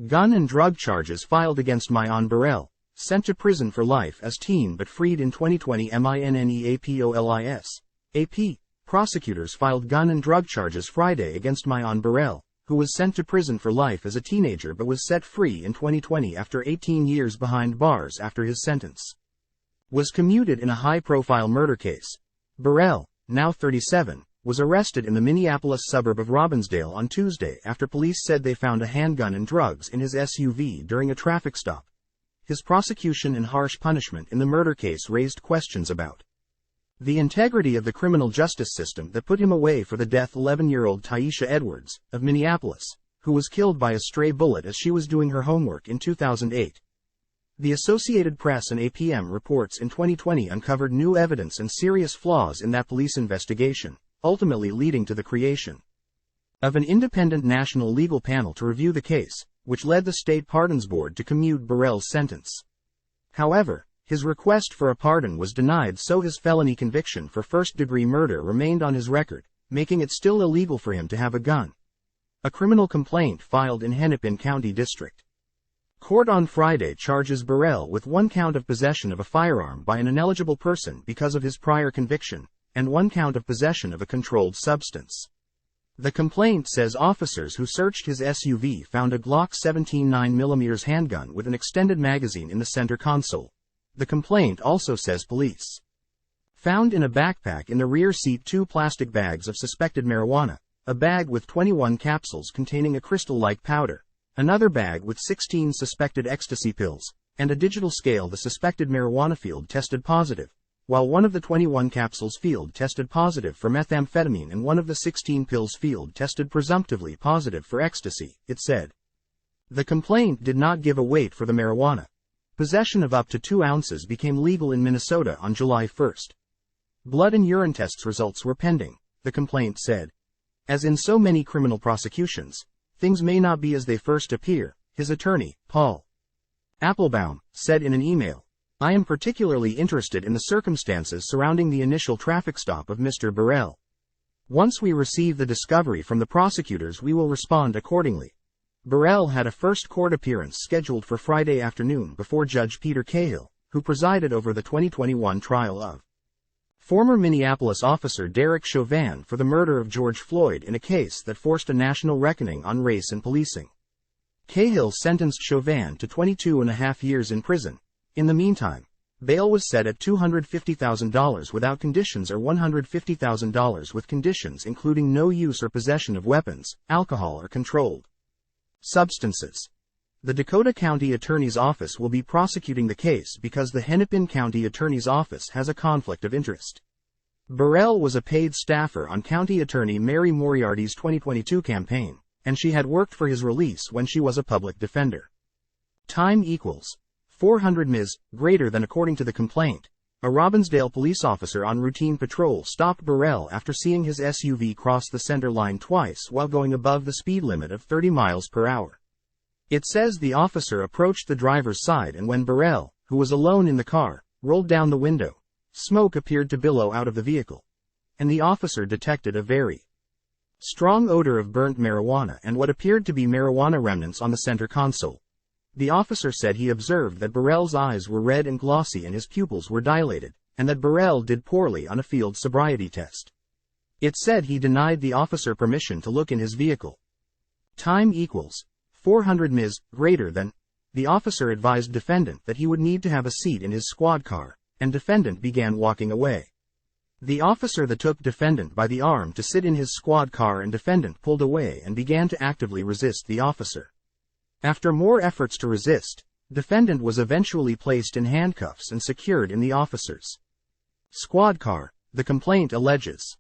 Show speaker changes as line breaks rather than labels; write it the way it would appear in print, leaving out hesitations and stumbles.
Gun and drug charges filed against Myon Burrell, sent to prison for life as teen but freed in 2020. Minneapolis. AP. Prosecutors filed gun and drug charges Friday against Myon Burrell, who was sent to prison for life as a teenager but was set free in 2020 after 18 years behind bars after his sentence was commuted in a high-profile murder case. Burrell, now 37, was arrested in the Minneapolis suburb of Robbinsdale on Tuesday after police said they found a handgun and drugs in his SUV during a traffic stop. His prosecution and harsh punishment in the murder case raised questions about the integrity of the criminal justice system that put him away for the death. 11-year-old Tyesha Edwards, of Minneapolis, who was killed by a stray bullet as she was doing her homework in 2008. The Associated Press and APM reports in 2020 uncovered new evidence and serious flaws in that police investigation, ultimately leading to the creation of an independent national legal panel to review the case, which led the state pardons board to commute Burrell's sentence. However, his request for a pardon was denied, so his felony conviction for first-degree murder remained on his record, making it still illegal for him to have a gun. A criminal complaint filed in Hennepin County District Court on Friday charges Burrell with one count of possession of a firearm by an ineligible person because of his prior conviction, and one count of possession of a controlled substance. The complaint says officers who searched his SUV found a Glock 17 9mm handgun with an extended magazine in the center console. The complaint also says police found in a backpack in the rear seat 2 plastic bags of suspected marijuana, a bag with 21 capsules containing a crystal-like powder, another bag with 16 suspected ecstasy pills, and a digital scale. The suspected marijuana field tested positive, while one of the 21 capsules field tested positive for methamphetamine and one of the 16 pills field tested presumptively positive for ecstasy, it said. The complaint did not give a weight for the marijuana. Possession of up to 2 ounces became legal in Minnesota on July 1. Blood and urine tests results were pending, the complaint said. As in so many criminal prosecutions, things may not be as they first appear, his attorney, Paul Applebaum, said in an email. I am particularly interested in the circumstances surrounding the initial traffic stop of Mr. Burrell. Once we receive the discovery from the prosecutors, we will respond accordingly. Burrell had a first court appearance scheduled for Friday afternoon before Judge Peter Cahill, who presided over the 2021 trial of former Minneapolis officer Derek Chauvin for the murder of George Floyd in a case that forced a national reckoning on race and policing. Cahill sentenced Chauvin to 22.5 years in prison. In the meantime, bail was set at $250,000 without conditions or $150,000 with conditions, including no use or possession of weapons, alcohol or controlled substances. The Dakota County Attorney's Office will be prosecuting the case because the Hennepin County Attorney's Office has a conflict of interest. Burrell was a paid staffer on County Attorney Mary Moriarty's 2022 campaign, and she had worked for his release when she was a public defender. Time equals 400 ms. greater than. According to the complaint, a Robbinsdale police officer on routine patrol stopped Burrell after seeing his SUV cross the center line twice while going above the speed limit of 30 miles per hour. It says the officer approached the driver's side, and when Burrell, who was alone in the car, rolled down the window, smoke appeared to billow out of the vehicle, and the officer detected a very strong odor of burnt marijuana and what appeared to be marijuana remnants on the center console. The officer said he observed that Burrell's eyes were red and glossy and his pupils were dilated, and that Burrell did poorly on a field sobriety test. It said he denied the officer permission to look in his vehicle. Time equals 400 ms. greater than. The officer advised defendant that he would need to have a seat in his squad car, and defendant began walking away. The officer that took defendant by the arm to sit in his squad car, and defendant pulled away and began to actively resist the officer. After more efforts to resist, defendant was eventually placed in handcuffs and secured in the officer's squad car, the complaint alleges.